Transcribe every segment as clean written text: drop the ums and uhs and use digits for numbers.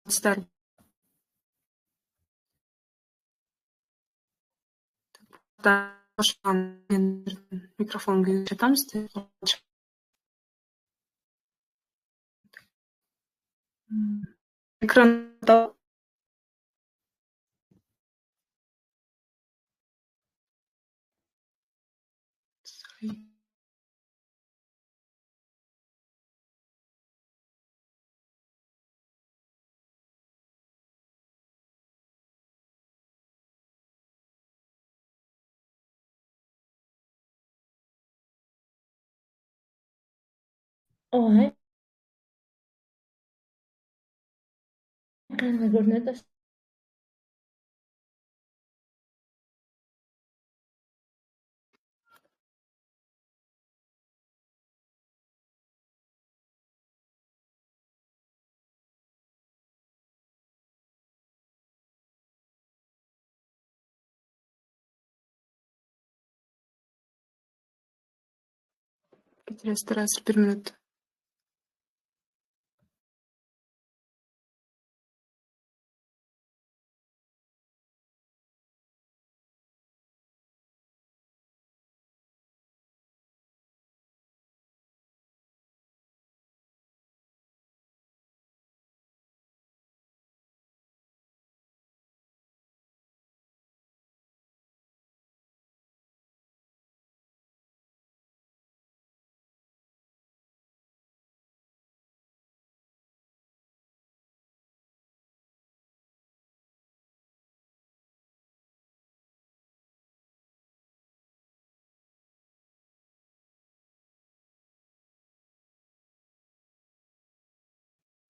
Саламатсыздар. Микрофон күйүп жатамыз. Экранда Ой, экранга көрүнөт. кетиресиздер, бир мүнөт.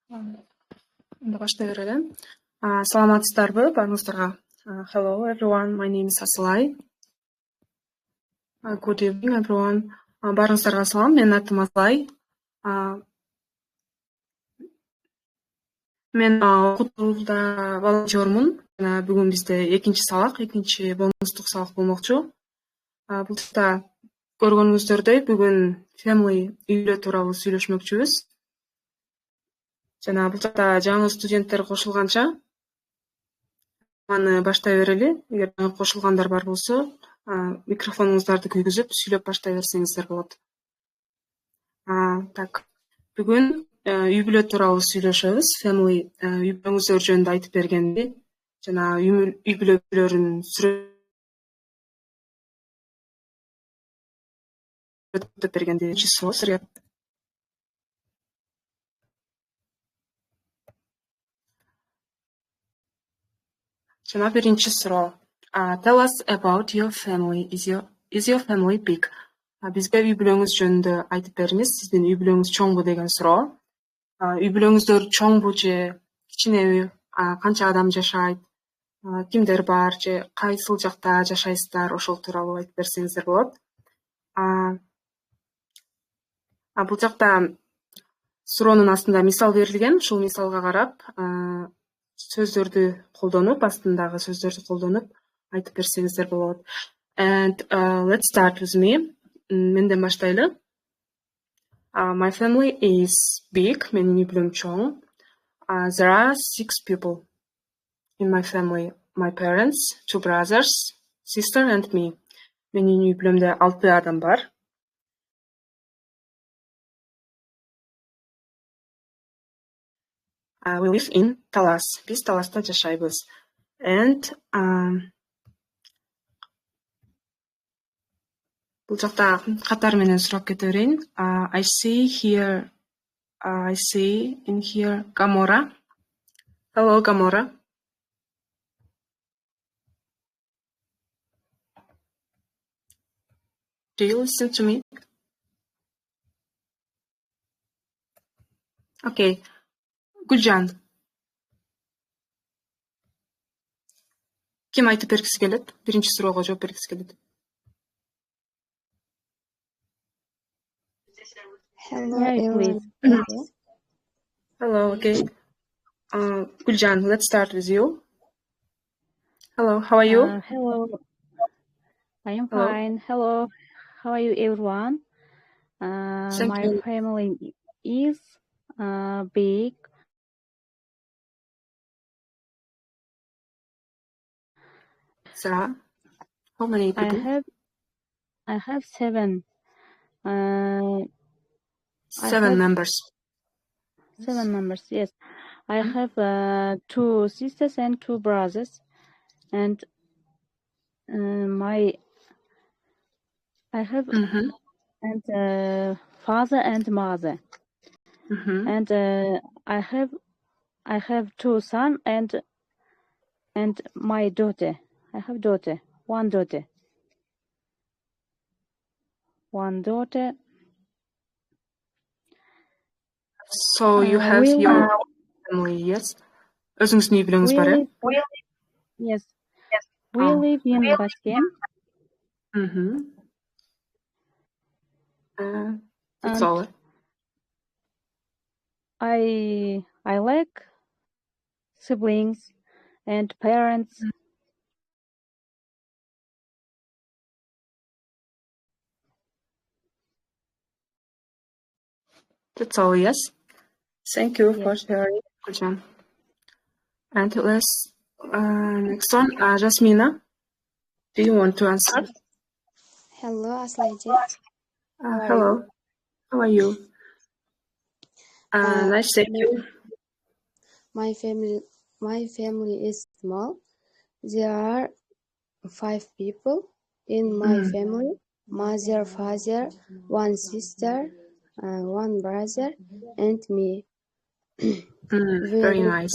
Анда баштай берели. Саламатсыздарбы баарыңыздарга? Hello everyone, my name is Aslay. Good evening everyone. Баарыңыздарга салам, менин атым Aslay. Мен Окутуулда волонтёрмун. Бүгүн бизде экинчи сабак, экинчи бонустук сабак болмокчу. Бул жерде көргөнүңүздөрдөй бүгүн family үй-бүлө тууралуу сүйлөшмөкчүбүз. Жана бул жерде жаңы студенттер кошулганча аны баштай берели. Эгер кошулгандар бар болсо, микрофонуңуздарды күйгүзүп сүйлөп баштай берсеңиздер болот. Так, бүгүн үй-бүлө тууралуу сүйлөшөбүз. Family үй-бүлөңүздөр жөнүндө айтып бергенди жана үй-бүлөлөрүн сүрөттөп бергенди сизге. Жана биринчи суроо. Tell us about your family. Is your family big? Бизге үй-бүлөңүз жөнүндө айтып бериңиз. Сиздин үй-бүлөңүз чоңбу деген суроо. Үй-бүлөңүздөр чоңбу же кичинеби? Канча адам жашайт? Кимдер бар же кайсыл жакта жашайсыздар? Ошол тууралуу айтып берсеңиздер болот. Бул жакта суроонун астында мисал берилген. Ушул мисалга карап, сөздөрдү колдонуп, астындагы сөздөрдү колдонуп айтып берсеңиздер болот. And let's start with me. Менден баштайлы. My family is big. Менин үй-бүлөм чоң. There are 6 people in my family. My parents, 2 brothers, sister and me. Менин үй-бүлөмдө 6 адам бар. We live in Талас. Биз Таласта жашайбыз. And бул жакта катар менен сурап кете берейин. I see in here Gamora. Hello Gamora. Do you listen to me? Okay. Гүлжан. Ким айтып бергиси келет? Биринчи суроого жооп бергиси келет. Hello, Yeah, everyone. please. Hello, okay. Guljan, let's start with you. Hello, how are you? Hello. I am Hello. fine. Hello. How are you, everyone? Thank My you. family is big. Sarah, how many people? I have 7. 7 members. 7 members, yes. I have 2 sisters and 2 brothers, and I have and father and mother, and I have 2 sons and my daughter. I have one daughter. So you have your family, yes? Өзіңіздің үй-бүлөңүз бар, э? Yes. We live in Bashkent. That's all. I like siblings and parents. That's all, yes? Thank you for sharing, Kujan. And let's next one, Jasmina. Do you want to answer? Hello, Aslaji. Hello. How are you? Nice to meet you. My family is small. There are 5 people in my family: mother, father, 1 sister, 1 brother, and me. Very nice.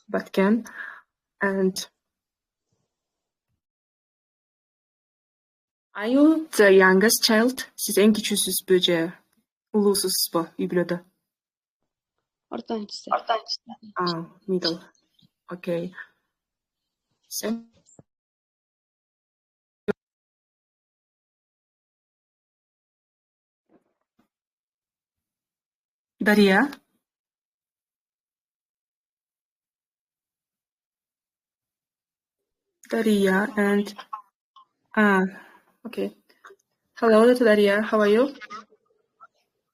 Batken. And are you the youngest child? Siz eng kichүүсүзбү же улуусузбу үй-бүлөдө? Ортончусу. Middle. Okay. Daria? And okay. Hello, Daria. How are you?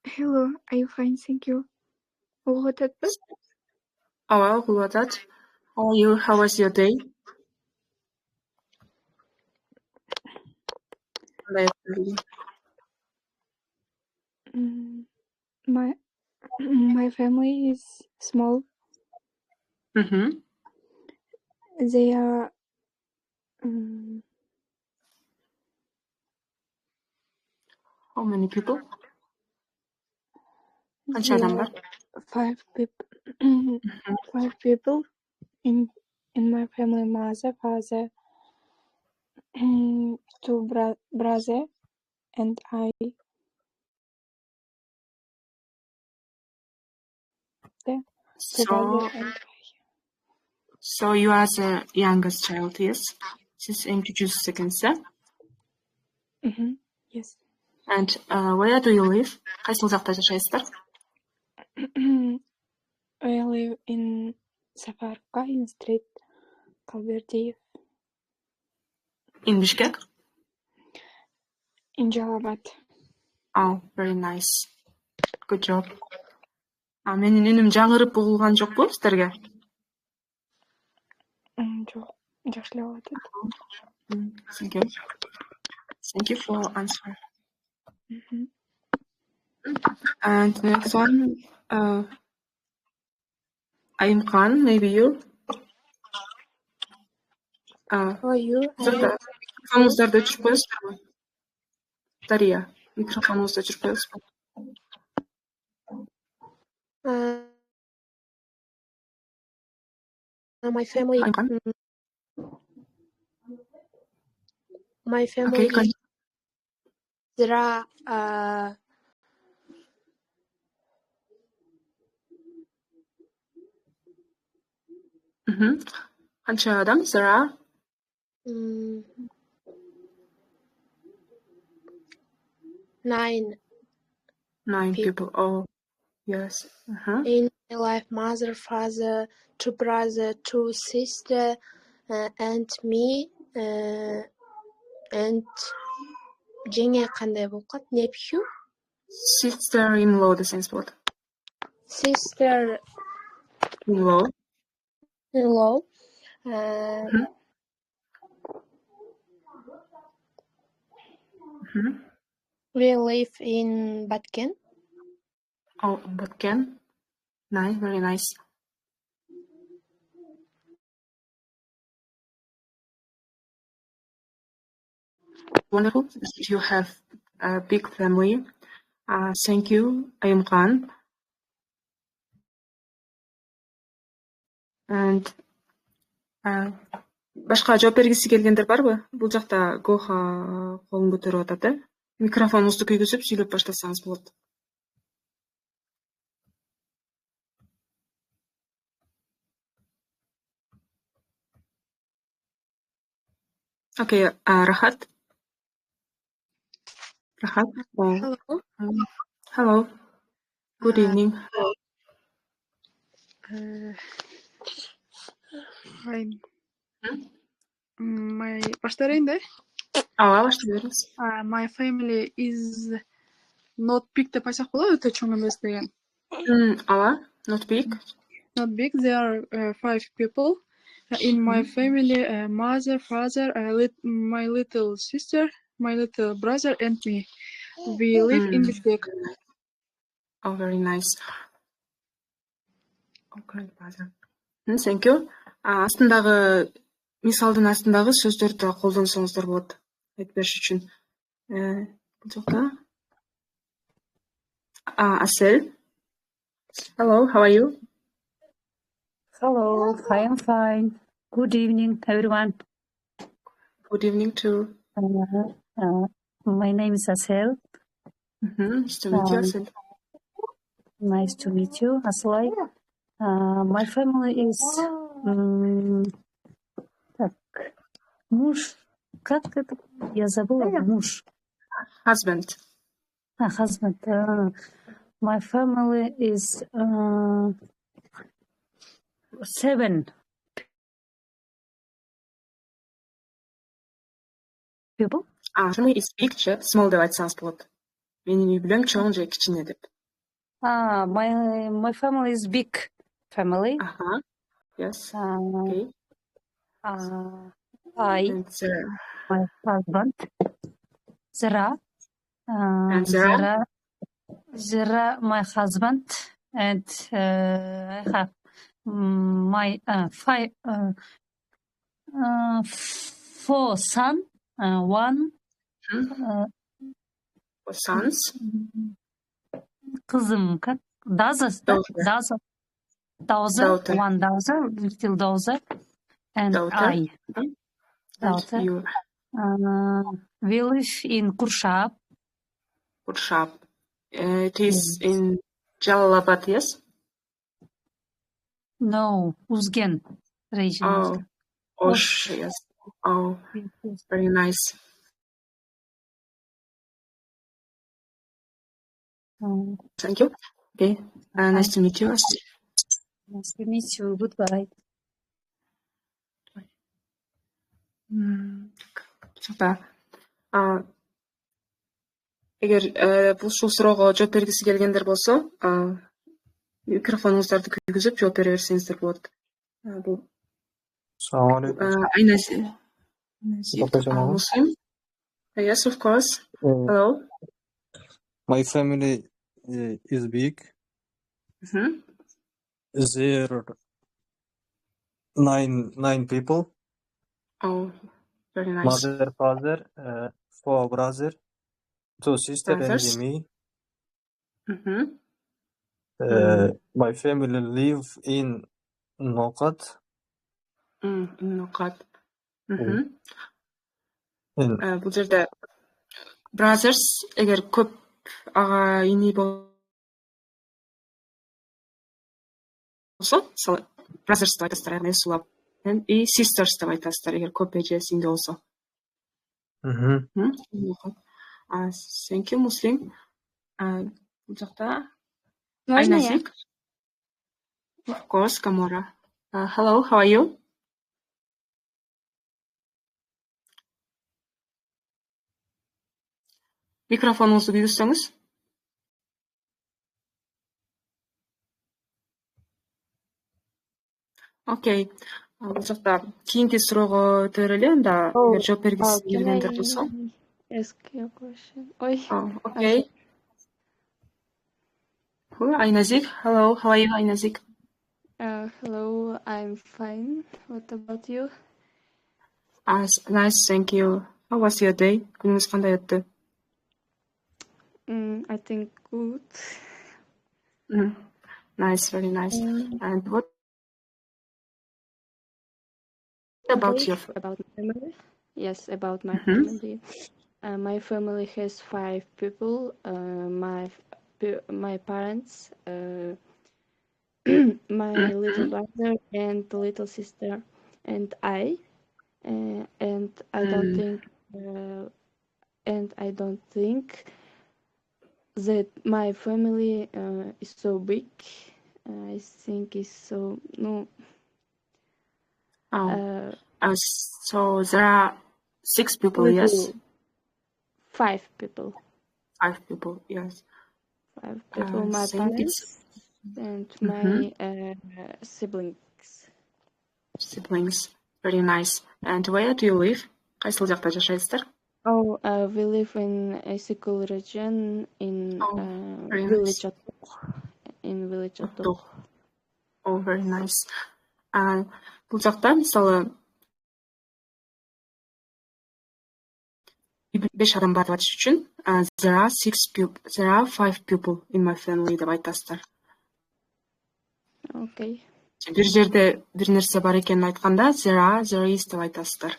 Hello, I'm fine, thank you. Окутат. How are you? How was your day? My family is small. They are how many people? 5 people. 5 people in my family: mother, father, 2 brother, and I. So you are the youngest child, yes? Siz eng küçüğüsü экенсиз, Yes. And where do you live? Кайсыл жакта жашайсыздар? I live in Safarka, in street Kalberdiyev. In Bishkek? In Jalabad. Oh, very nice. Good job. Менин үнүм жаңырып угулган жокпу сиздерге? Жок, жакшы эле болуп атат. Thank you for answer. And next one, I'm Khan, maybe you? How are you? Микрофонуңуздарды өчүрүп коесуздарбы? Дария, микрофонуңузду өчүрүп коесузбу? My family. Okay, there are канча адам? There are 9 people. Oh, yes. In my life: mother, father, 2 brothers, 2 sisters, and me, and жеңе кандай болуп калат? Nephew? Sister-in-law десеңиз болот. Sister-in-law. We live in Batken. Oh, Batken. Nice, very nice. Wonderful. You have a big family. Thank you, Ayumkan. And башка жооп бергиси келгендер барбы? Бул жакта Гоха колун көтөрүп атат, э? Микрофонуңузду күйгүзүп сүйлөп баштасаңыз болот. Okay, Rahat. Rahat. Hello. Hello. Good evening. Fine. My баштайын. Баштай бериңиз. My family is not big деп айтсак болот, өтө чоң эмес деген. Not big. Not big. There are 5 people. In my family, mother, father, my little sister, my little brother, and me. We live in Bishkek. Oh, very nice. Okay, brother. Thank you. Астындагы мисалдын астындагы сөздөрдү колдонсоңуздар болот. Айтып бериш үчүн. Бул жакта. Asel. Hello, how are you? Hello, I am fine. Good evening, everyone. Good evening too. My name is Asel. Nice to meet you, Asel. Nice to meet you, Aslay. My family is муж. Как это? Я забыла. Муж. Husband. Husband. My family is 7 people. Family is big, small деп айтсаңыз болот. Менин үй-бүлөм чоң же кичине деп. My family is big family. Yes. Okay. And my husband, Zara. And Zara? Zara, my husband, and I have my 4 sons, 1 sons. Kızım, daughter, one daughter, little daughter, and I. Daughter. You. We live in Kurshab. Kurshab. It is in Jalalabad, yes? No, Uzgen region. Osh, yes. Oh, very nice. Thank you. Okay, nice to meet you. Nice to meet you. Goodbye. Эгер ушул суроого жооп бергиси келгендер болсо, микрофонуңуздарды күйгүзүп жооп бере берсеңиздер болот. Assalamu alaikum. Muslim? Yes, of course. Hello. My family is big. There are 9 people. Oh, very nice. Mother, father, 4 brothers, 2 sisters, and me. My family live in Nokat. Nokat. Бул жерде brothers, эгер көп ага ини болсо, мисалы brothers деп айтасыздар, яғни сулап. И sisters деп айтасыздар, эгер көп эже сиңди болсо. Thank you, Muslim. Бул жакта Айназик. Of course, Kamora. Hello, how are you? Микрофонуңузду күйгүзсөңүз. Okay. Бул жакта кийинки суроого өтө берели. Анда эгер жооп бергиси Can келгендер болсо. I ask you a question? Ой. Okay. Who? Aynazik. Hello, how are you, Aynazik? Hello, I'm fine. What about you? Nice, thank you. How was your day? Күнүңүз кандай өттү? I think good. Nice, very nice. And what about your About my family? Yes, about my family. My family has 5 people. My parents, my little brother and little sister, and I. And I don't think that my family is so big. I think it's so no. So there are 6 people, yes? 5 people. 5 people, yes. 5 people. My Saying parents and my siblings. Siblings, very nice. And where do you live? Кайсыл жакта жашайсыздар? We live in a Sikul region in very village nice. Otuk. Oh, very nice. Бул жакта мисалы 5 адам бар деп айтыш үчүн there are 5 people in my family деп айтасыздар. Okay. Бир жерде бир нерсе бар экенин айтканда there is деп айтасыздар.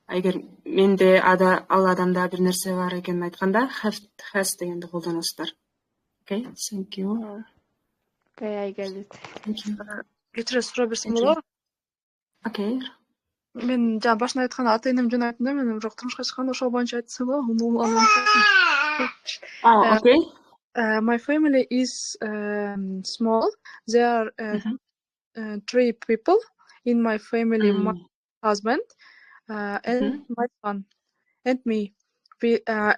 Эгер менде ал адамда бир нерсе бар экенин айтканда has дегенди колдоносуздар. Okay, thank you. Okay, I get it. Thank you. Кетире суроо берсем болобу? Okay. Мен жана башында айтканда ата энем жөн айттым да, мен бирок турмушка чыкканда ошол боюнча айтсам болобу? Okay. My family is small. There are 3 people in my family: my husband and my son and me. I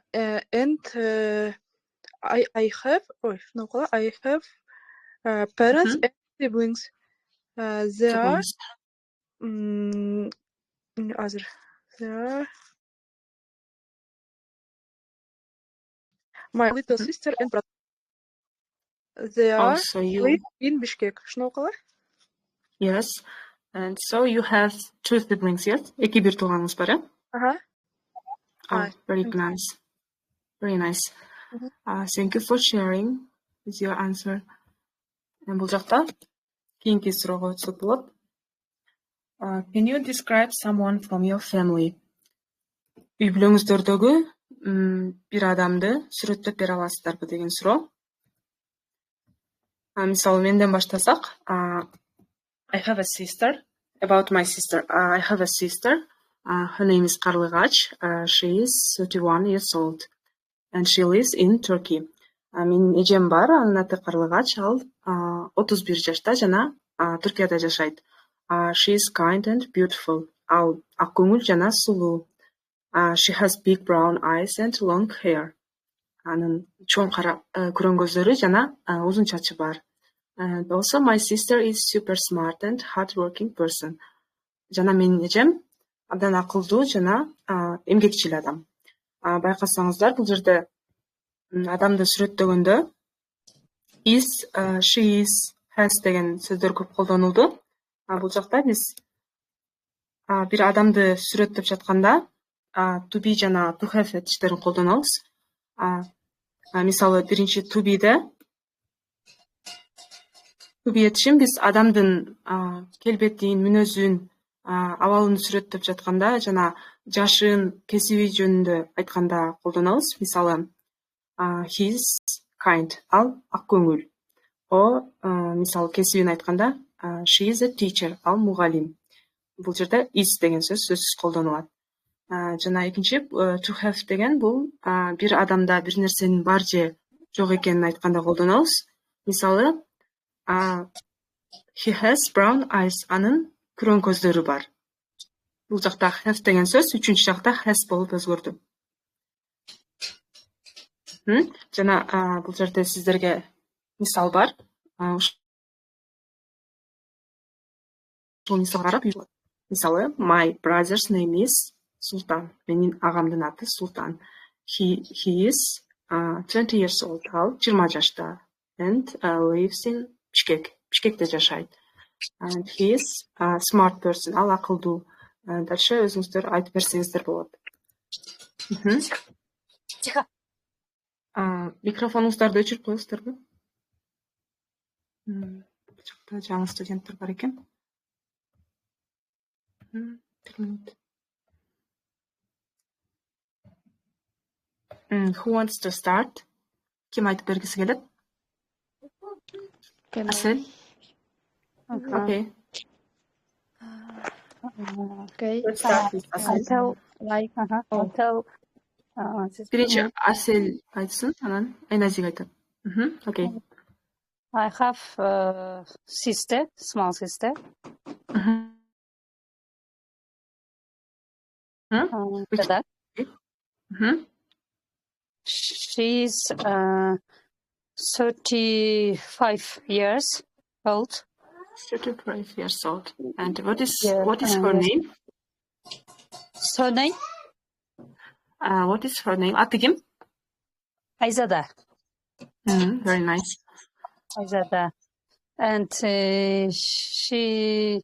have parents and siblings. There are my little sister and brother. They are live in Bishkek. Yes. And so you have 2 siblings, yes? Эки бир тууганыңыз бар, very nice. Very nice. Thank you for sharing with your answer. Бул жакта кийинки суроого өтсөк болот. Can you describe someone from your family? Үй-бүлөңүздөрдөгү бир адамды сүрөттөп бере аласыздарбы деген суроо. Мисалы менден баштасак, I have a sister. About my sister, I have a sister. Her name is Карлыгач. She is 31 years old, and she lives in Turkey. Менин эжем бар, анын аты Карлыгач. Ал 31 жашта жана Түркияда жашайт. She is kind and beautiful. Ал ак көңүл жана сулуу. She has big brown eyes and long hair. Анын чоң кара көрөн көздөрү жана узун чачы бар. And also my sister is super smart and hardworking person. Жана менин эжем абдан акылдуу жана эмгекчил адам. Байкасаңыздар, бул жерде адамды сүрөттөгөндө is, she is, has деген сөздөр көп колдонулду. Бул жакта биз бир адамды сүрөттөп жатканда to be жана to have этиштерин колдонобуз. Мисалы биринчи to be этишин биз адамдын келбетин, мүнөзүн, абалын сүрөттөп жатканда жана жашын, кесиби жөнүндө айтканда колдонобуз. Мисалы he is kind, ал ак көңүл. Мисалы кесибин айтканда she is a teacher, ал мугалим. Бул жерде is деген сөз сөзсүз колдонулат. Жана экинчи to have деген бул бир адамда бир нерсенин бар же жок экенин айтканда колдонобуз. Мисалы he has brown eyes, анын күрөң көздөрү бар. Бул жакта have деген сөз үчүнчү жакта has болуп өзгөрдү. Жана бул жерде сиздерге мисал бар. Ошол мисалга карап үй болот. Мисалы, my brother's name is Султан. Менин агамдын аты Султан. He is 20 years old. Ал 20 жашта. And lives in Бишкек. Бишкекте жашайт. And he is a smart person. Ал акылдуу. Дальше өзүңүздөр айтып берсеңиздер болот. Тихо. Микрофонуңуздарды өчүрүп коесуздарбы? Бул жакта жаңы студенттер бар экен. 1 минут. Who wants to start? Ким айтып бергиси келет? Асел? Okay. Okay. Let's start with Асел. Until Like Биринчи Асел айтсын, анан Айназик айтат. Okay. I have a sister, small sister. That she's 35 years old. 35 years old. And what is her name? Surname? What is her name? Аты ким? Айзада. Very nice. Айзада. And she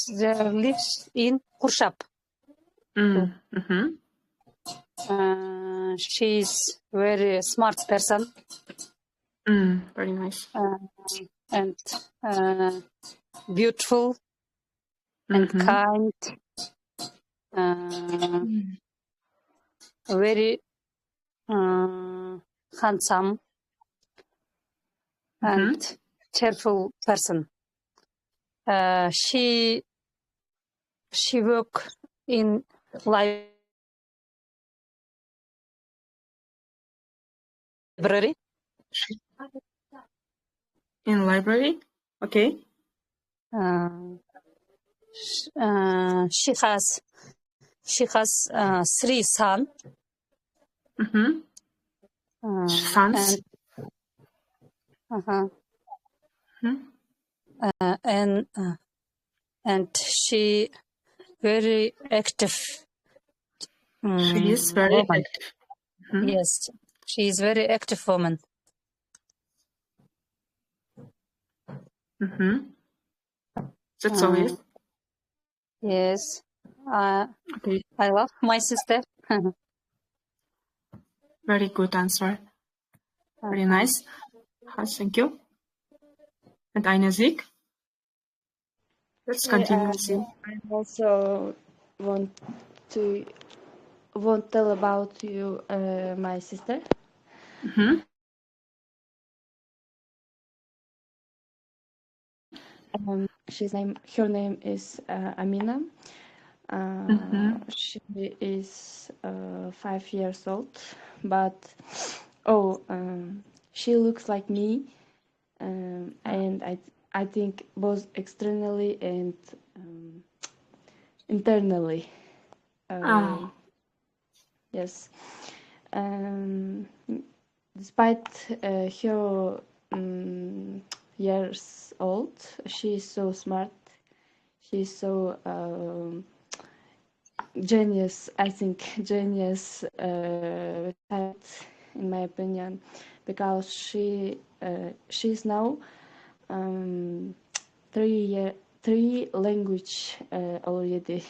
lives in Kurshap. She's very smart person. Very nice. And beautiful and kind. Very handsome and cheerful person. She work in library. In library? Okay. She has 3 sons. Sons? And she very active. She is very woman. active. Yes, she is very active woman. That's all it. Yes. Okay. I love my sister. Very good answer. Very nice. Thank you. And Aynazik? Let's continue with you. I also want tell about you my sister. Her name is Amina. She is 5 years old, but she looks like me, and I think both externally and internally. Yes. Despite her years old, she is so smart. She's so genius. I think genius, in my opinion, because she's now 3 language already.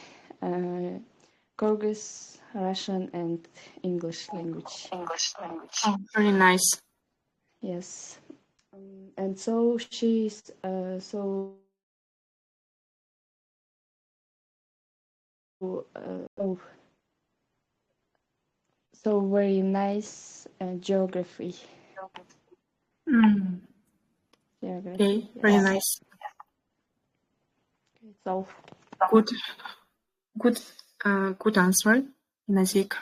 Kyrgyz, Russian, and English language. Oh, very nice. Yes, and so she's so very nice geography. Okay, very nice. So Good answer, Nazik.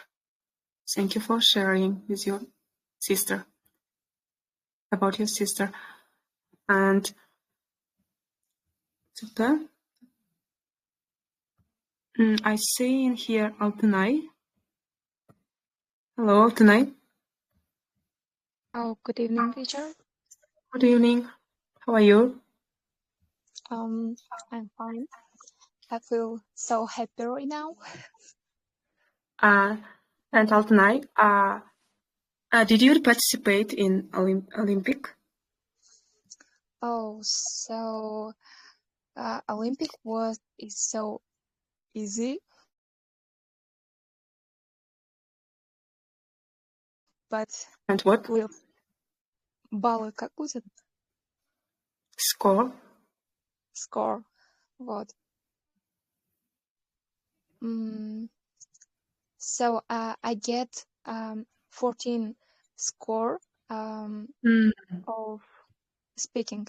Thank you for sharing with your sister about your sister. And I see in here Altunay. Hello, Altunay. Oh, good evening, teacher. Good evening. How are you? I'm fine. I feel so happy right now. And Altanay, did you participate in Olympic? Oh, so Olympic is so easy, but And what? with баллы как будет? Score? Score. Вот. So I get 14 score of speaking.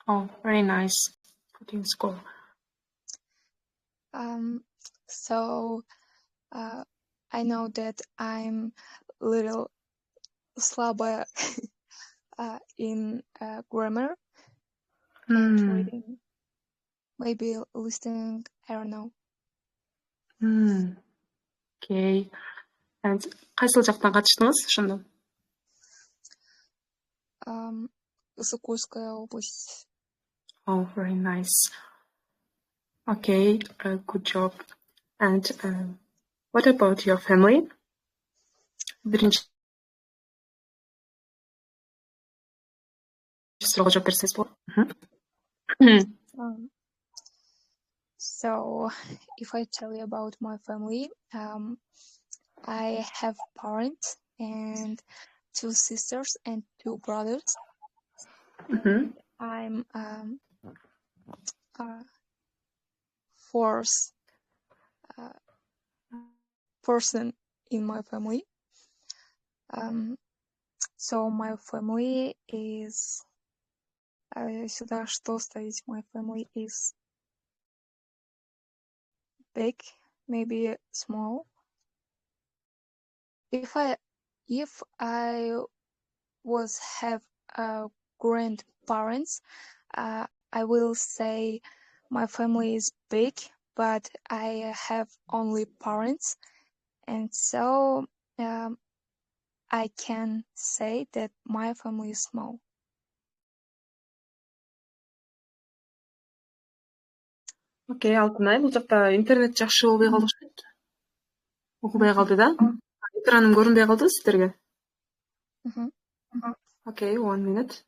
Oh, very nice. 14 score. So I know that I'm little слабая in grammar and reading, maybe listening, I don't know. Okay. And кайсыл жактан катыштыңыз ошондо? Сокольская область. Oh, very nice. Okay, good job. And what about your family? Биринчи суроого жооп берсеңиз болот. So, if I tell you about my family, I have parents and 2 sisters and 2 brothers. I'm fourth person in my family. So my family is сюда что ставить? My family is big, maybe small. If I was have grandparents, I will say my family is big, but I have only parents, and so I can say that my family is small. Окей, Алтынай, бул жакта интернет жакшы болбой калды окшойт. Окубай калды да? Экраным көрүнбөй калды сиздерге? Okay, 1 minute.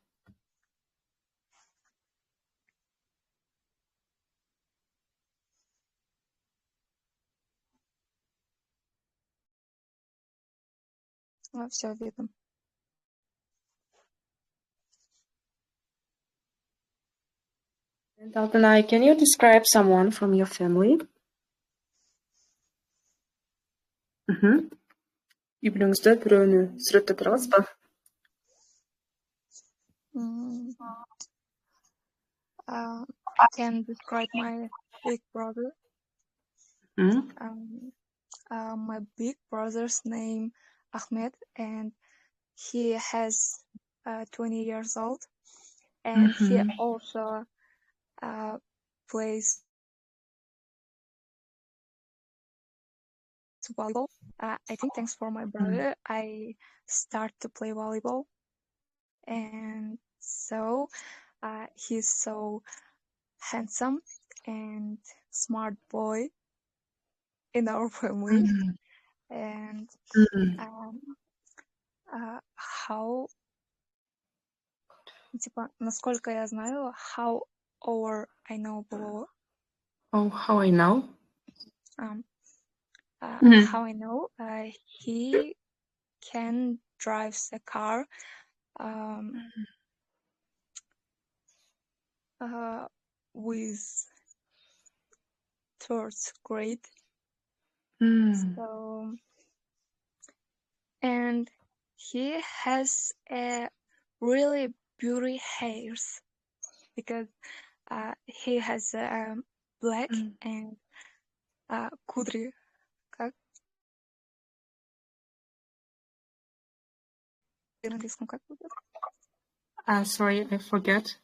Всё видно. And Алтынай, can you describe someone from your family? Үй-бүлөңүздө бирөөнү сүрөттөп бере аласызбы? I can describe my big brother. My big brother's name Ahmed, and he has 20 years old, and he also plays volleyball. I think thanks for my brother, I start to play volleyball, and so he's so handsome and smart boy in our family. And how, типа, насколько я знаю, how I know было. Oh, how I know? How I know, he can drive a car with 3rd grade. So, and he has a really beauty hairs because he has black and кудри. Как? На английском как будет? Sorry, I forget.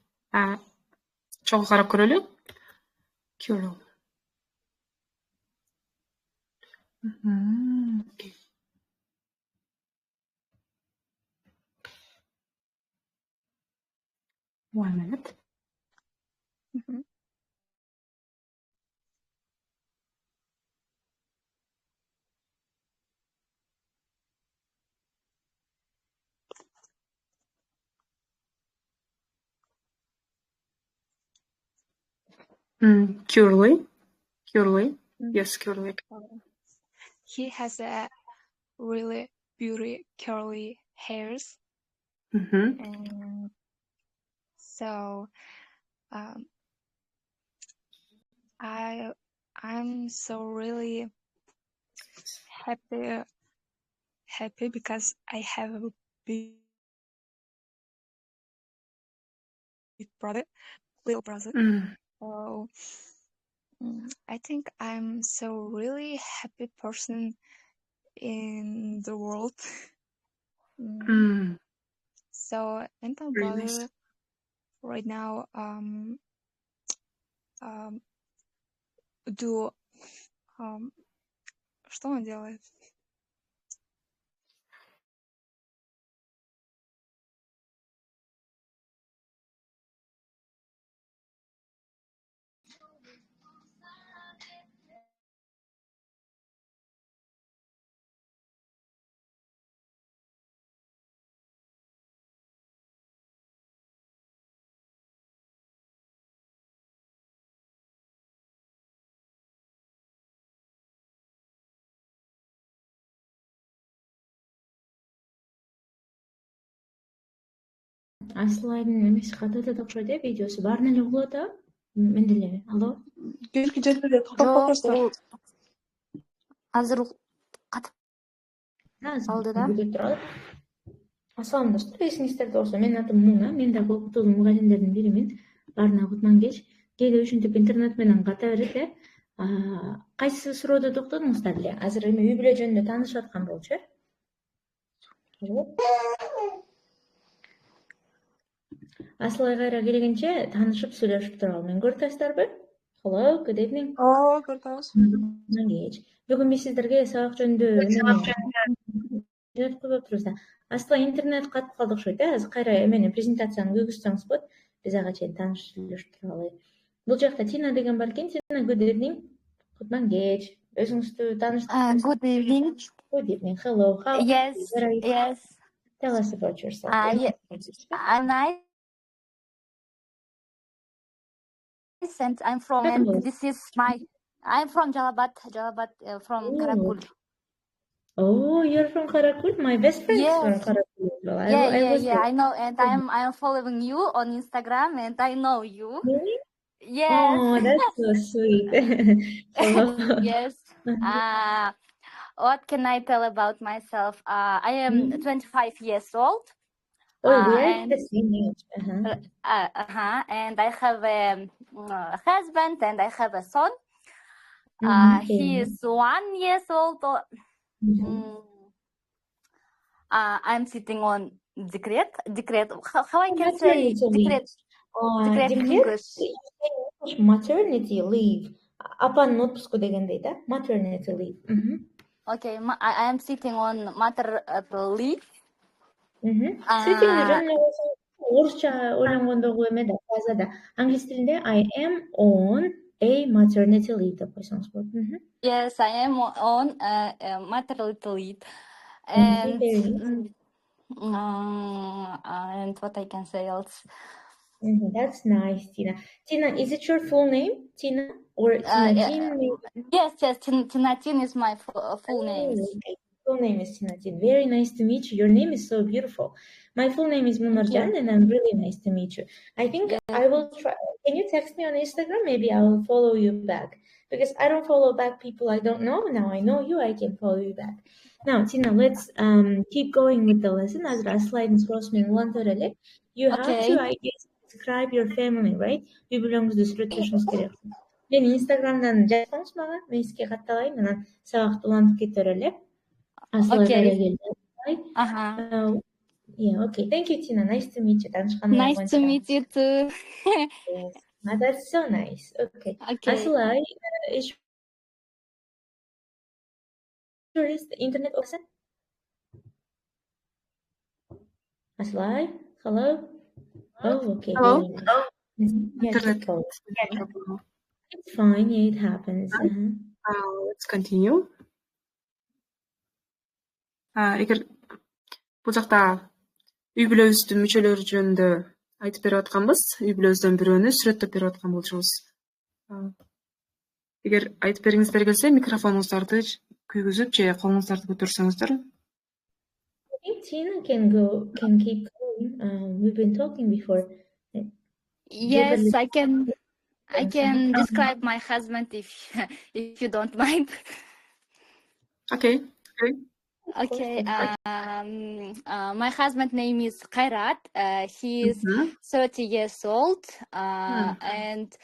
Чогуу карап көрөлү? Curl. Okay. One minute. Curly. Yes, curly. He has a really beautiful curly hairs, and so I'm so really happy because I have a big little brother. So I think I'm so really happy person in the world. So and my Very brother nice. right now do что он делает? Аслайдын эмеси катат окшойт видеосу баарын эле угулат а? Мен деле. Алло. Кечки жерде токтоп калгансыздар. Азыр катып калды да. Бүтүп турат. Ассалам достор, эсиңиздерде болсо менин атым Муна, мен да Okutool'ун мугалимдеринин биримин. Баарына кутман кеч. Кээде ушинтип интернет менен ката берет эле. Кайсы суроодо токтодуңуздар эле? Азыр эми үй-бүлө жөнүндө таанышып аткан болчу, э? Аслай кайра келгенче таанышып сүйлөшүп туралы. Мен көрүп атасыздарбы? Hello, good evening. Көрүп атабыз. Кеч. Бүгүн биз сиздерге сабак жөнүндө койуп турубуз да. Аслай интернет катып калды окшойт, э? Азыр кайра эмени презентацияны күйгүзсөңүз болот. Биз ага чейин таанышып сүйлөшүп туралы. Бул жакта Тина деген бар экен. Тина, good evening. Кутман кеч. Өзүңүздү тааныштырыңыз. Good evening. Good evening. Hello. How are you? Yes. Tell us about yourself. I'm nice, and I'm from. And this is I'm from Jalabat, from Karakul. Oh, you're from Karakul? My best friend is from Karakul. Yeah. I know, and I'm following you on Instagram, and I know you. Really? Yes. Oh, that's so sweet. Hello. Yes. What can I tell about myself? I am 25 years old. Oh, we are the same age. And I have a husband, and I have a son. He is 1 year old. I'm sitting on decret. How I can say decret? Decret in English. Maternity leave. Апанын отпуску дегендей да? Maternity leave. Okay, I am sitting on maternity leave. Sitting жөнүндө орусча ойлонгондогу эме да, таза да. Англис тилинде I am on a maternity leave деп койсоңуз болот. Yes, I am on maternity leave. And what I can say else? That's nice, Tina. Tina, is it your full name, Tina, or Tina Tin? Yes, Tina Tin is my full name. Okay. Full name is Tina Tin. Very nice to meet you. Your name is so beautiful. My full name is Munarjan, and I'm really nice to meet you. I think I will try. Can you text me on Instagram? Maybe I will follow you back, because I don't follow back people I don't know. Now I know you, I can follow you back. Now, Tina, let's keep going with the lesson. As Rasliden Srosmin you have to, I guess, describe your family, right? Үй-бүлөңүздү сүрөттөшүңүз керек. Мен Инстаграмдан жазсаңыз мага, мен сизге катталайын, анан сабакты улантып кетер эле. Yeah, okay. Thank you, Tina. Nice to meet you. Nice to meet you too. Yes. That's so nice. Okay. Aslay, is the internet open? Aslay, hello? Oh, okay. Hello? Internet. It's fine. Yeah, it happens. Let's continue. Эгер бул жакта үй-бүлөбүздүн мүчөлөрү жөнүндө айтып берип атканбыз, үй-бүлөбүздөн бирөөнү сүрөттөп берип аткан болчубуз. Эгер айтып бергиңиздер келсе, микрофонуңуздарды күйгүзүп же колуңуздарды көтөрсөңүздөр. I think Tina can keep going. We've been talking before. Yes, I can describe my husband if you don't mind. Okay. Okay. My husband name is Kairat. He is 30 years old, and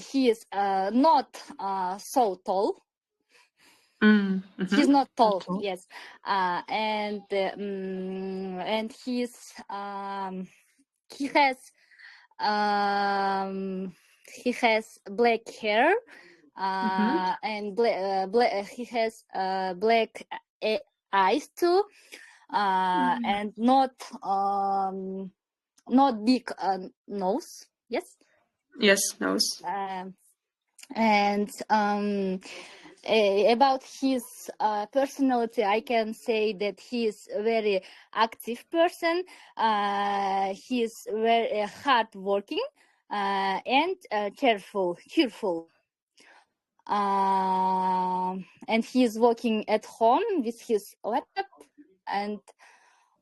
he is not so tall. He's not tall, yes, and he has black hair, and he has black eyes too, and not big nose. Yes. Yes, nose. And about his personality, I can say that he is a very active person. He is very hardworking and cheerful. And he is working at home with his laptop. And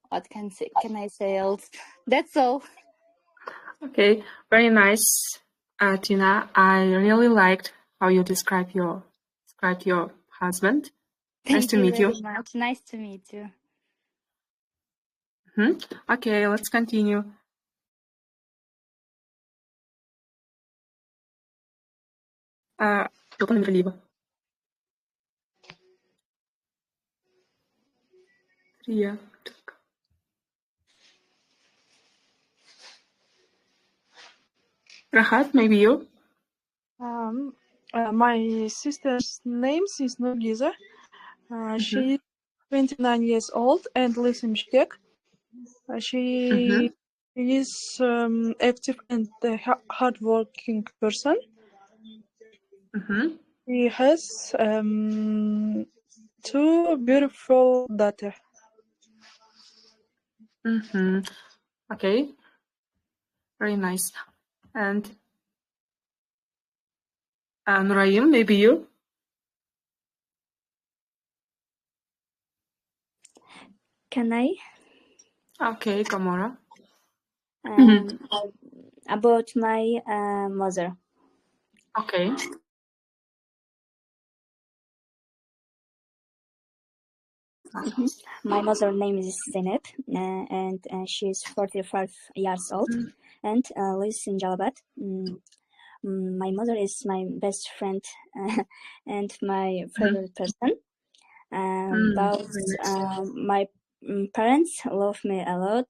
what can I say else? That's all. Okay, very nice, Tina. I really liked how you described your husband. Nice to meet you. Much. Nice to meet you. Okay, let's continue. Rahat, maybe you? My sister's name is Nurgiza. She is 29 years old and lives in Bishkek. She is active and hardworking person. She has 2 beautiful daughters. Okay, very nice. And Nurayim, maybe you? Can I? Okay, Kamora. About my mother. Okay. My mother's name is Zeynep, and she is 45 years old and lives in Jalabat. My mother is my best friend and my favorite person. My parents love me a lot,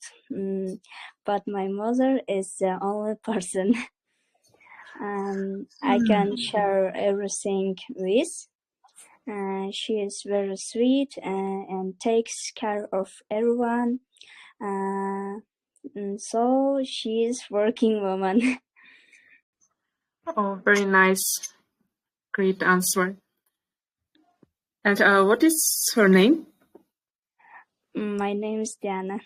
but my mother is the only person I can share everything with. She is very sweet and takes care of everyone. So she is working woman. Oh, very nice. Great answer. And what is her name? My name is Diana.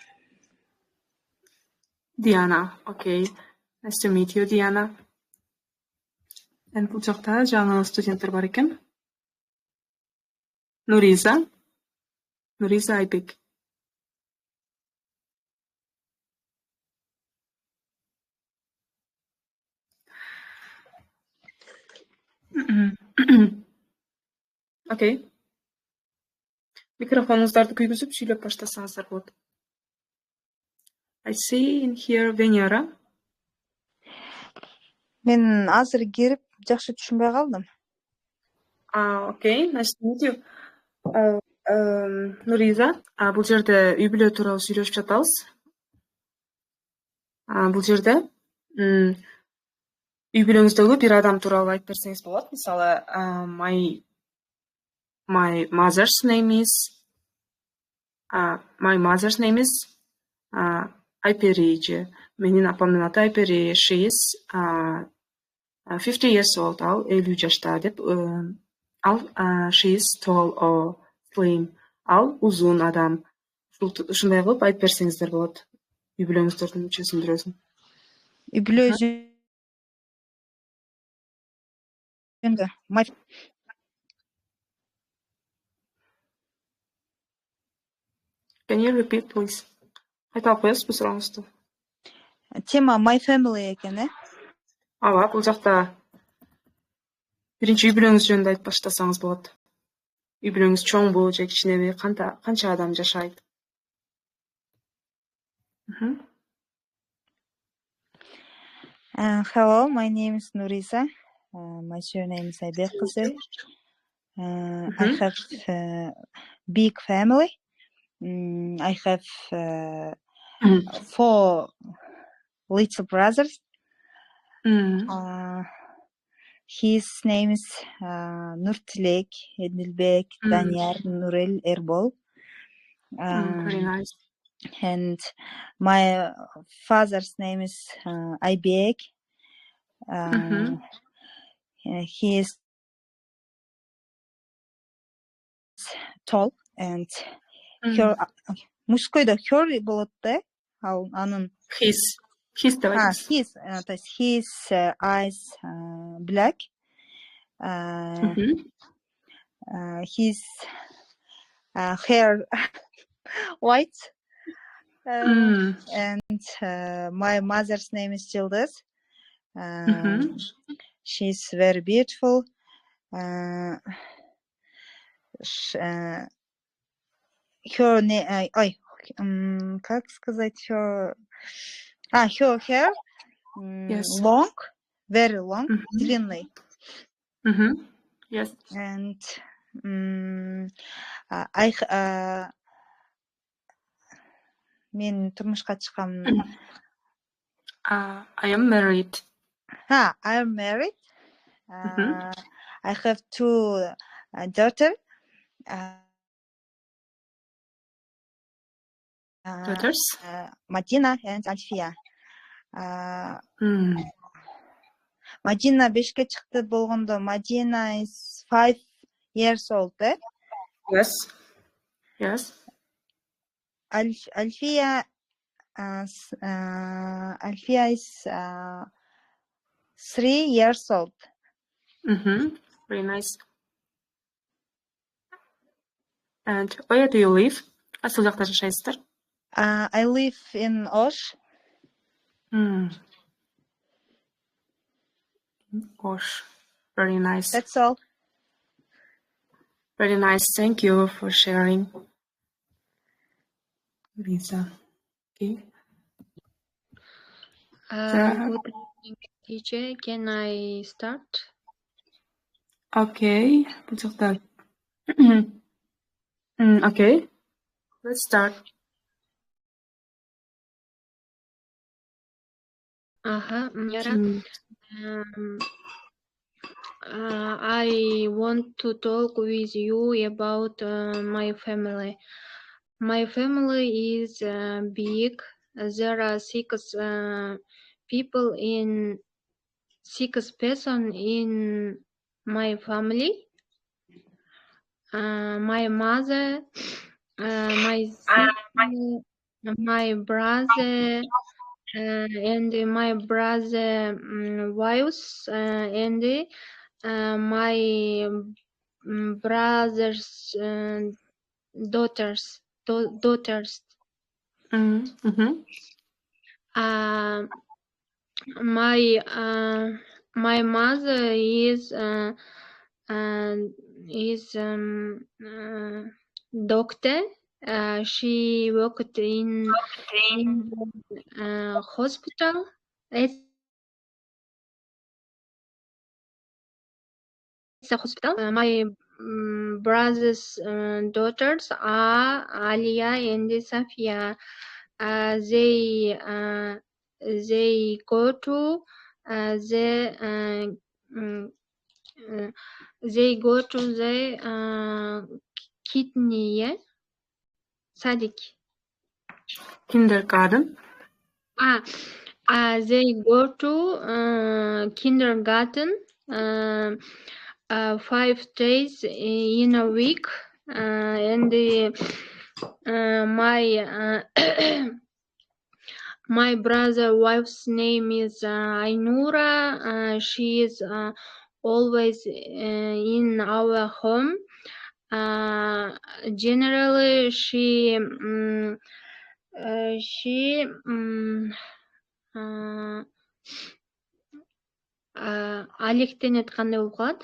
Diana. Okay. Nice to meet you, Diana. And бул жакта жаңы студенттер бар экен. Nuriza Aybek. Окей. Микрофонуңуздарды күйгүзүп сүйлөп баштасаңыздар болот. I see in here Venera. Мен азыр кирип жакшы түшүнбөй калдым. Окей, nice to meet you. Nuriza, бул жерде үй-бүлө тууралуу сүйлөшүп жатабыз. Бул жерде үй-бүлөңүздөгү бир адам тууралуу айтып берсеңиз болот. Мисалы, my mother's name is Айпери. Менин апамдын аты Айпери. She is 50 years old. Ал 50 жашта деп. She is tall or slim. Ал узун адам. Ушундай кылып айтып берсеңиздер болот. Үй-бүлөңүздөрдүн мүчөсүн бирөөсүн. Үй-бүлө Can you repeat, please? Айтып коесузбу сурооңузду? Тема my family экен, Ооба, бул жакта биринчи үй бүлөңүз жөнүндө айтып баштасаңыз болот. Үй бүлөңүз чоңбу же кичинеби? Канча адам жашайт? Hello, my name is Nurisa. My surname is Aybekqızı. I have big family. I have 4 little brothers. His name is Nurtilek, Edilbek, Danyar, Nurel, Erbol. Very nice. And my father's name is Aybek. He is tall and her мужскойдо her болот да, ал анын His деп айтасыз. His, то есть his eyes black. His hair white. And my mother's name is Yıldız. She's very beautiful. Her name, как сказать, her hair long, very long, длинный. Yes. And мен турмушка чыккам. I am married. I am married. I have 2 daughters. Daughters? Madina and Alfia. Madina 5ке чыкты болгондо. Madina is 5 years old. Yes. Yes. Alfia is 3 years old. Very nice. And where do you live? Кайсыл жакта жашайсыздар? I live in Osh. Osh. Very nice. That's all. Very nice. Thank you for sharing, Lisa. Okay. Good evening, teacher. Can I start? Okay. Okay. Let's start. I want to talk with you about my family. My family is big. There are 6 people in 6 person in my family. My mother, my sister, my brother, and my brother wives, and my brother's daughters. My mother is doctor. She worked in hospital. It's a hospital. My brother's daughters are Alia and Safia. They go to the kidney sadik. Kindergarten. They go to kindergarten 5 days in a week, and my brother's wife's name is Ainura. She is always in our home. Generally, she алектенет кандай болуп калат?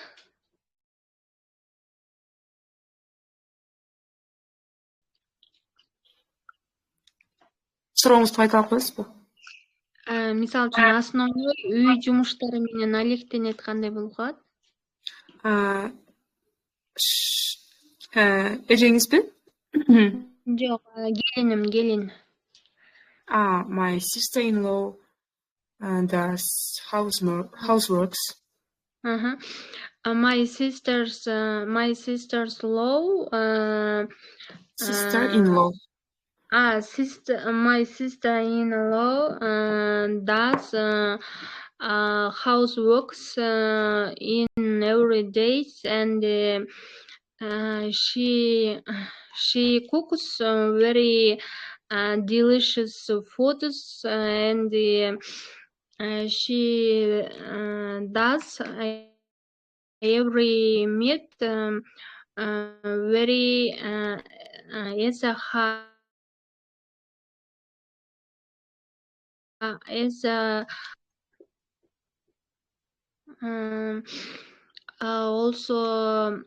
Сурооңузду кайта алып коесузбу? Мисалы үчүн основной үй жумуштары менен алектенет кандай болуп калат? Эжеңизби? Жок, келин. My sister-in-law does houseworks. My sister-in-law Sister-in-law. My sister-in-law does houseworks in every day, and she cooks very delicious foods, and she does every meat very as also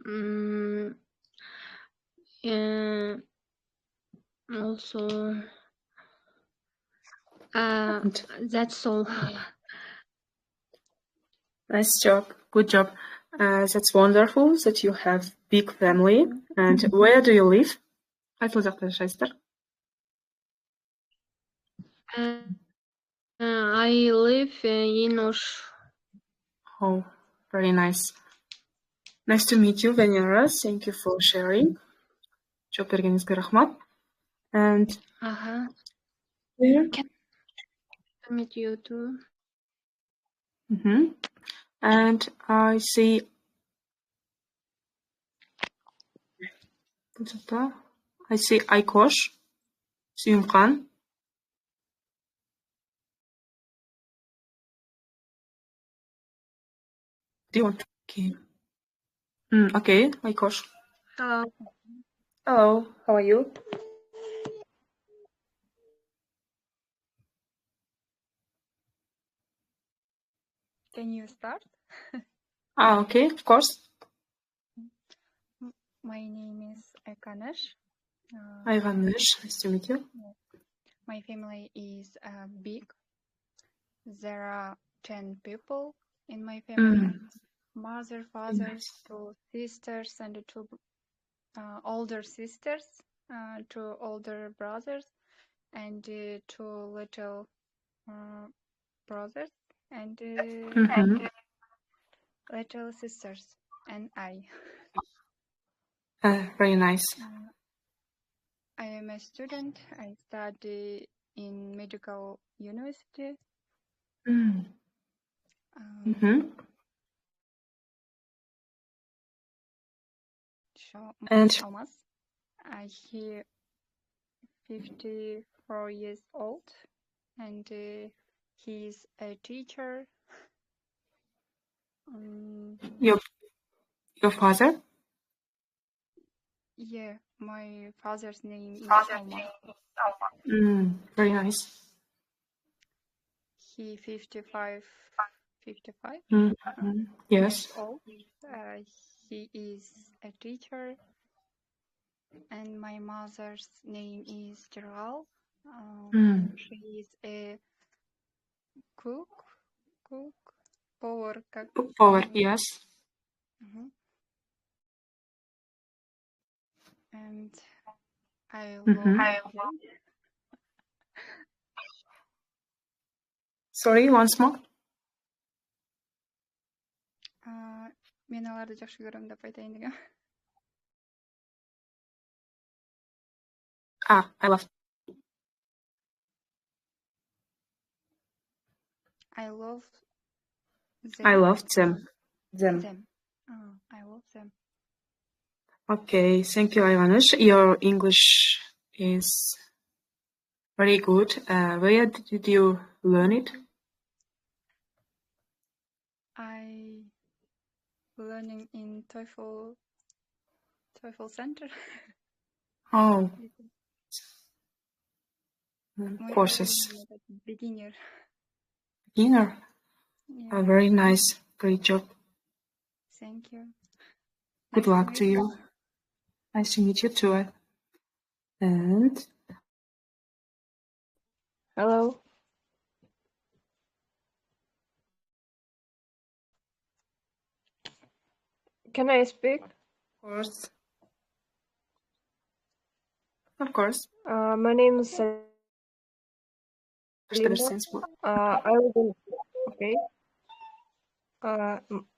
that's all. Nice job. Good job. That's wonderful that you have big family. And where do you live? Кайсыл жакта жашайсыздар? I live in Osh. Oh, very nice. Nice to meet you, Venera. Thank you for sharing. Жооп бергениңизге рахмат. And Can I meet you too? And I see Айкош, Сүйүмкан. Do you want to? Okay, Aykosh. Hello, how are you? Can you start? Okay, of course. My name is Aykanesh. Aykanesh, nice to meet you. My family is big. There are 10 people in my family. Mother, father, two sisters, and two older sisters, two older brothers, and two little brothers, and little sisters, and I. Very nice. I am a student. I study in medical university. And Thomas, he 54 years old, and he is a teacher. Your father? Yeah, my father's name is Alma. Very nice. He 55 Yes. years old. He is a teacher, and my mother's name is Gerald. She is a cook, power. Yes. And I love them. Sorry, once more. Мен аларды жакшы көрөм деп айтайын дегем. I love. I love them. I love them. I love them. Okay, thank you, Aykanesh. Your English is very good. Where did you learn it? I learning in TOEFL Center. Oh, My courses. level is beginner. Beginner. Yeah. Very nice. Great job. Thank you. Good Nice to luck meet to you. Nice to meet you too. And Hello. Can I speak? of course. My name is Linda. I live in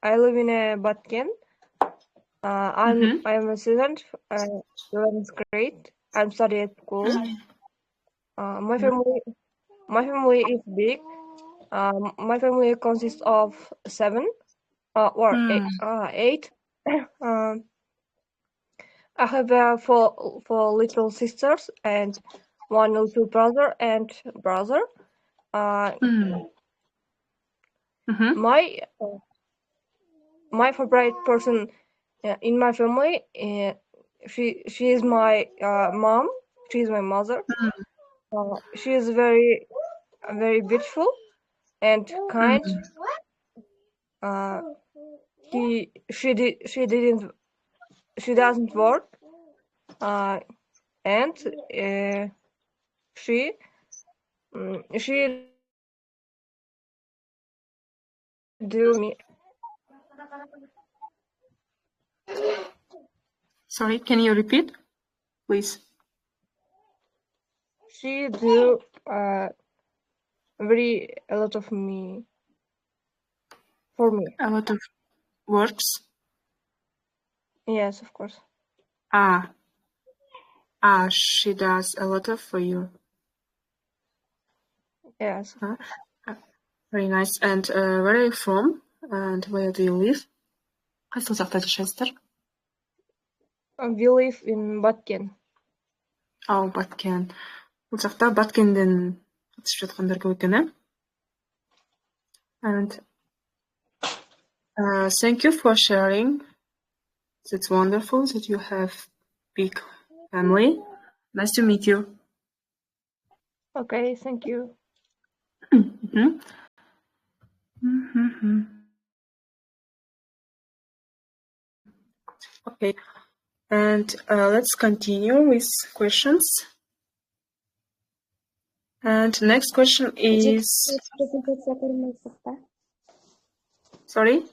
I live in Batken. I'm a student, 11th grade. I'm studying at school. My family is big. My family consists of 7 or 8. I have four little sisters and one little brother and brother. My favorite person in my family, she is my mom. She is my mother. She is very beautiful and kind. She doesn't work, and she do me. Sorry, can you repeat, please? She do a lot of me for me. A lot of works. Yes, of course. She does a lot of for you. Yes. Very nice. And where are you from? And where do you live? Кайсыл жакта жашайсыздар? We live in Batken. Oh, Batken. Бул жакта Баткенден катышып жаткандар көп экен, э? And thank you for sharing. It's wonderful that you have big family. Nice to meet you. Okay, thank you. Okay, and let's continue with questions. And next question is... Sorry?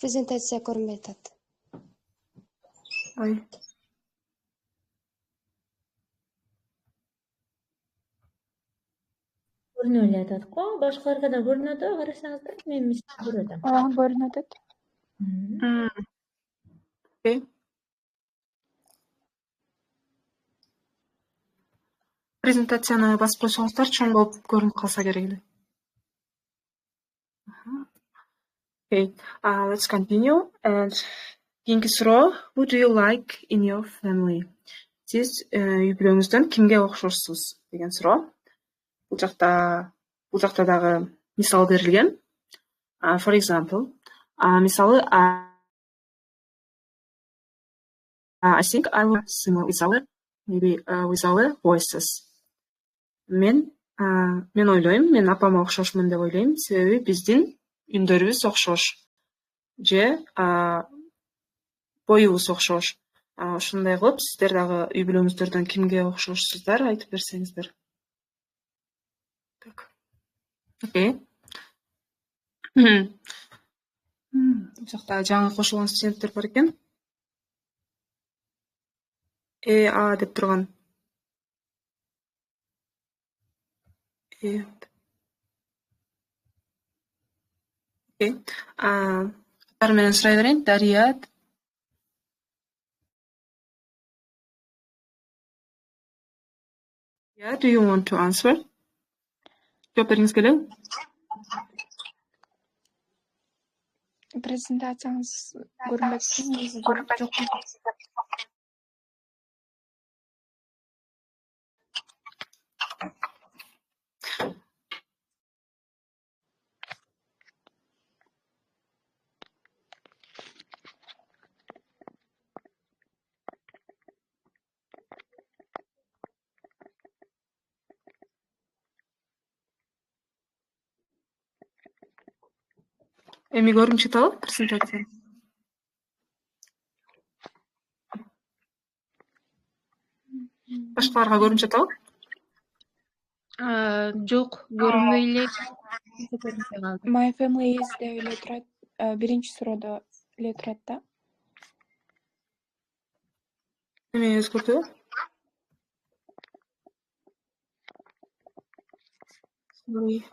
Презентация көрінбей жатады. Ой. Көрінө эле атат го, башкаларга да көрүнөт, карасаңыздар, мен мисалы көрүп атам. Ага, көрүнөт. Okay. Презентацияны басып койсоңуздар, чоң болуп көрүнүп калса керек эле. Okay, let's continue. And кийинки суроо, who do you like in your family? Сиз үй-бүлөңүздөн кимге окшошсуз деген суроо. Бул жакта дагы мисал берилген. For example, мисалы I think I will similar with our voices. Мен ойлойм, мен апама окшошмун деп ойлойм, себеби биздин үндөрүбүз окшош. Же боюбуз окшош. Ушундай кылып, сиздер дагы үй-бүлөңүздөрдөн кимге окшошсуздар, айтып берсеңиздер. Так. Окей. Бул жакта жаңы кошулган студенттер бар экен. Деп турган. Окей. Катары менен сурай берейин. Дария. Yeah, do you want to answer? Жооп бериңиз келеби? Презентацияңыз көрүнбөйт жок. Эми көрүнчү тал презентация. Башкаларга көрүнчү тал? Жок, көрүнбөй эле. My family is there эле турат. Биринчи суроодо эле турат да. Эме өзгөртүү? Sorry.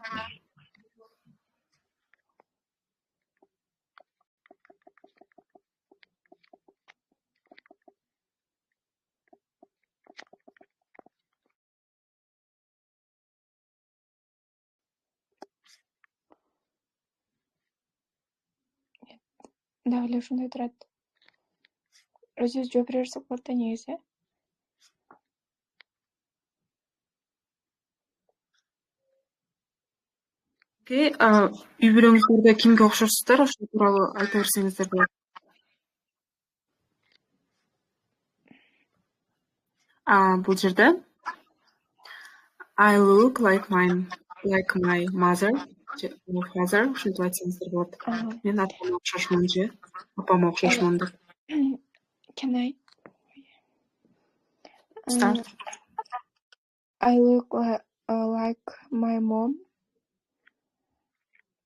Дагы эле ушундай турат. Өзүбүз жооп бере берсек болот да негизи. Окей, үй-бүлөңүздөрдө кимге окшошсуздар? Ошол тууралуу айта берсеңиздер болот. Бул жерде I look like my mother, my father, ушинтип айтсаңыздар болот. Мен атама окшошмун же, апама окшошмун деп. Can I? Start. I look like my mom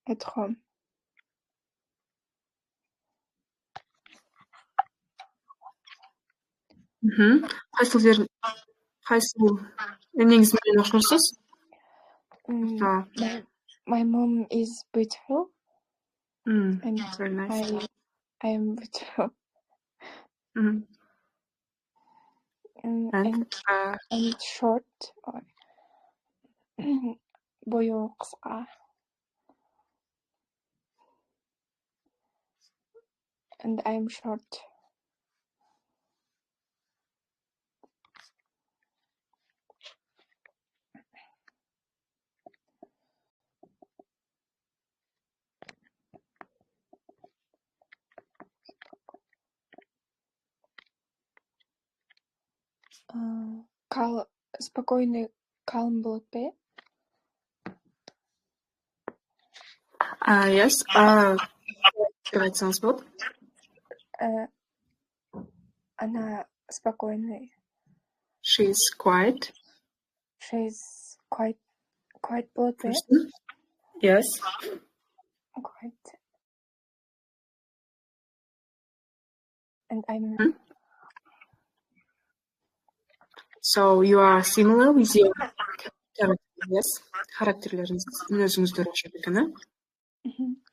at home. Кайсыл эмнеңиз менен окшошсуз? My mom is beautiful. And Very nice. I am beautiful. And short. Бою кыска. And I am short. Спокойный, calm болот бе? Yes. Деп айтсаңыз болот. Она спокойный. She's quiet. She's quite болот бе? Yes. Quiet. And I'm. So you are similar with your character, yes? Характерлериңиз өзүңүздөр окшоп экен,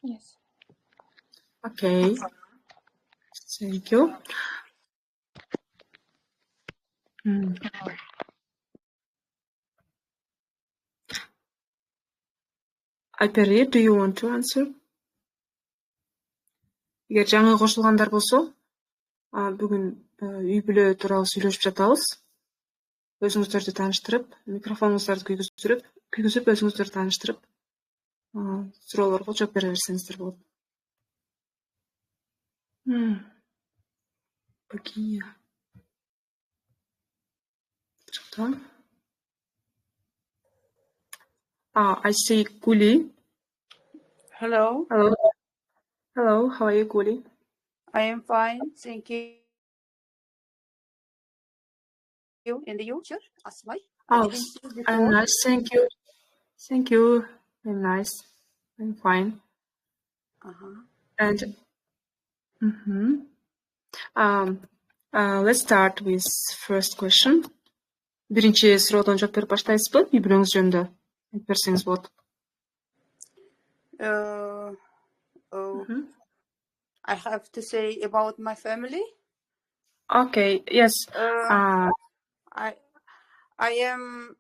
Yes. Okay. Thank you. Айпери, do you want to answer? Эгер жаңы кошулгандар болсо, бүгүн үй-бүлө тууралуу сүйлөшүп жатабыз. Өзүңүздөрдү тааныштырып, микрофонуңуздарды күйгүзүп өзүңүздөрдү тааныштырып, суроолорго жооп бере берсеңиздер болот. Богиня. I see Guli. Hello. Hello, how are you, Guli? I am fine, thank you. And you, sure? Asmai? I'm nice, thank you. Thank you. I'm nice. I'm fine. And let's start with first question. Биринчи суроодон жооп берип баштайсызбы? Үй-бүлөңүз жөнүндө айтып берсеңиз болот. I have to say about my family. Okay, yes. I am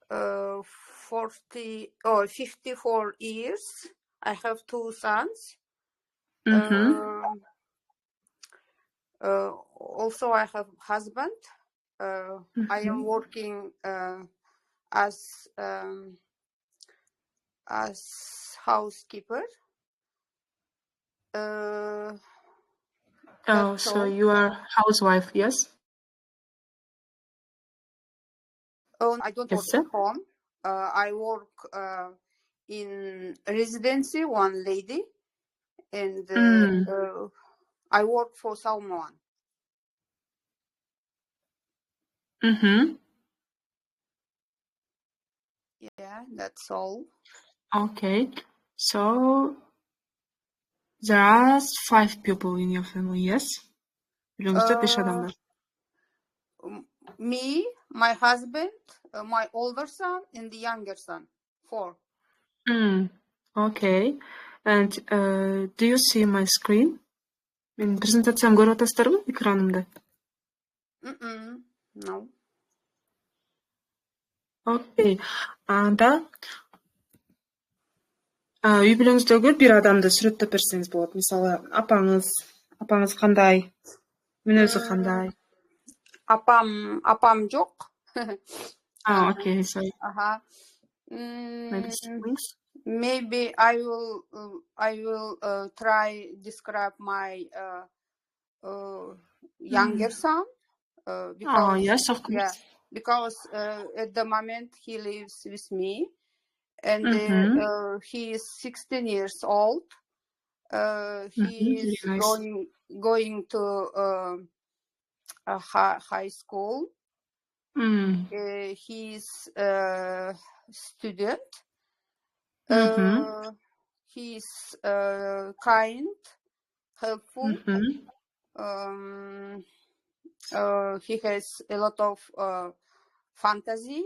54 years. I have 2 sons. Also, I have husband. I am working as housekeeper. So you are housewife, yes? I don't work at home. I work in residency, one lady, and I work for someone. Yeah, that's all. Okay. So there are 5 people in your family, yes? Үйлеріңізде 5 адам бар. Me, my husband, my older son, and the younger son. 4. Okay. And do you see my screen? Менің презентациям көріп атасыздар ма экранымды? No. Окей. Анда үй-бүлөңүздөгү бир адамды сүрөттөп берсеңиз болот. Мисалы, апаңыз кандай? Мүнөзү кандай? Апам жок. Okay, sorry. Maybe siblings. Maybe I will try describe my younger son. Because, yes, of course. Yeah, because at the moment he lives with me, and he is 16 years old. He is going to high school. He is a student. He is kind, helpful. He has a lot of fantasy.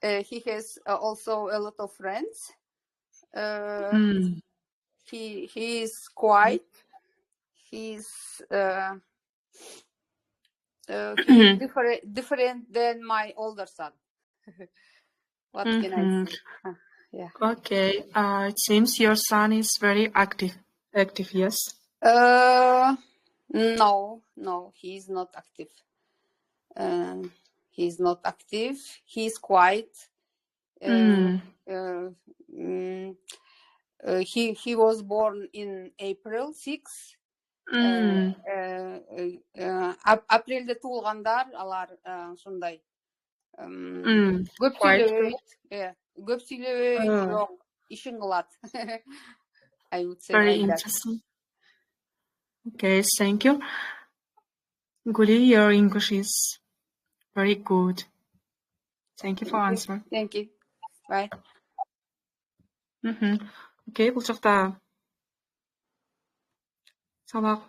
He has also a lot of friends. He is quiet. He's different than my older son. What can I say? Yeah. Okay. It seems your son is very active. Active, yes. No, he's not active. He's not active. He's quiet. He was born in April 6. Апрелде туулгандар, алар ушундай. Көп сүйлөбөйт, бирок ишин кылат. I would say very like interesting. Okay, thank you. Guli, your English is very good. Thank you for answering. Thank you. Bye. Okay, бул жакта сабак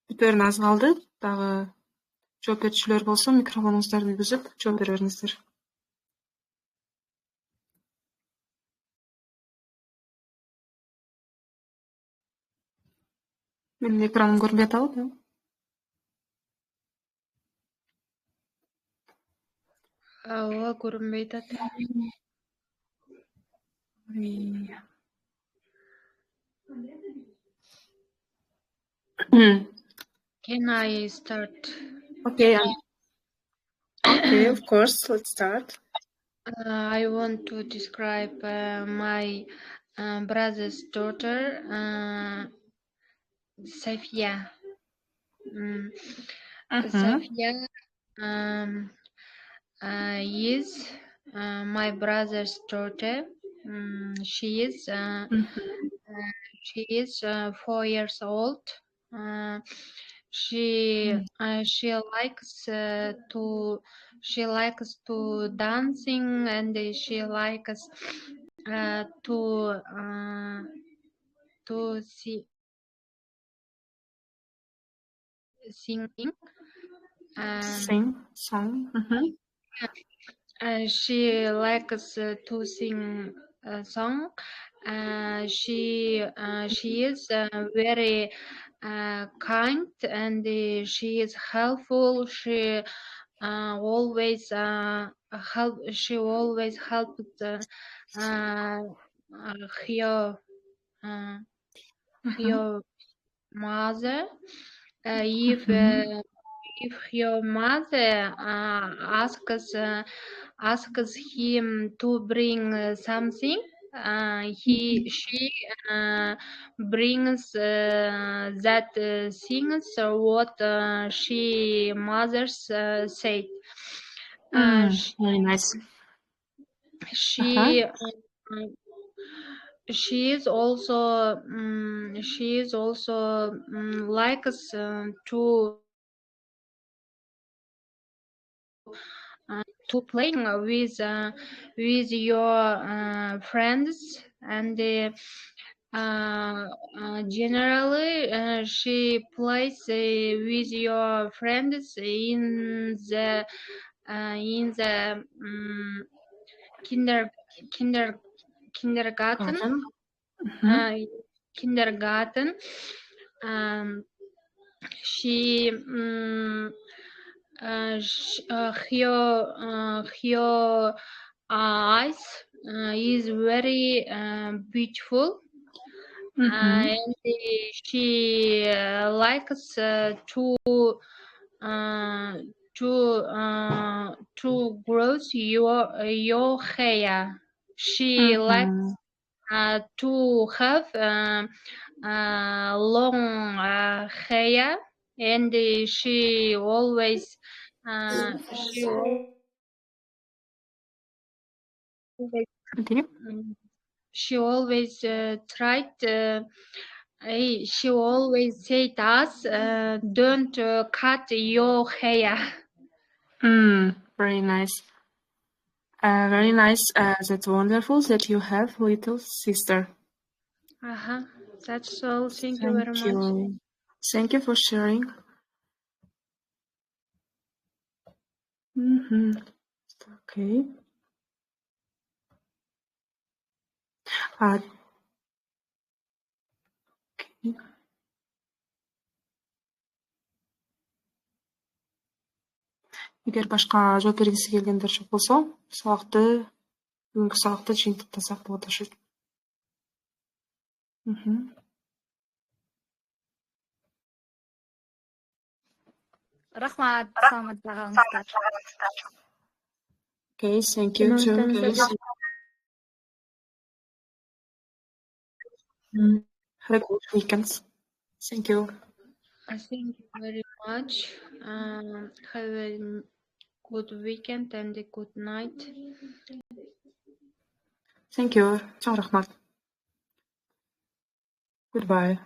бүтөрүн аз калды. Дагы жооп берүүчүлөр болсо, микрофонуңуздарды үзүп жооп бере бериңиздер. Менин экраным көрүнбөй атабы? Ооба, көрүнбөй атат. Can I start? Okay, of course, let's start. I want to describe my brother's daughter, Safia. Safia is my brother's daughter. She is 4 years old. She likes to dancing, and she likes to singing. Sing song. She likes to sing a song. She is very kind, and she is helpful. She always helps her mother. If your mother asks him to bring something, she brings that things what she mothers said. Very nice. She is also likes to playing with your friends, and generally she plays with your friends in the kindergarten. Kindergarten. She her eyes is very beautiful, and she likes to grow your hair. She likes to have long hair, and she always she always tried. She always said us, "Don't cut your hair." Very nice. Very nice. That's wonderful that you have little sister. That's all. Thank you very much. Thank you for sharing. Okay. Эгер башка жооп бергиси келгендер жок болсо, бүгүнкү сабакты жыйынтыктасак болот ошо. Рахмат, саламат калыңыздар. Okay, thank you too. Have a good weekend. Thank you. Thank you very much. Have a good weekend and a good night. Thank you. Чоң рахмат. Goodbye.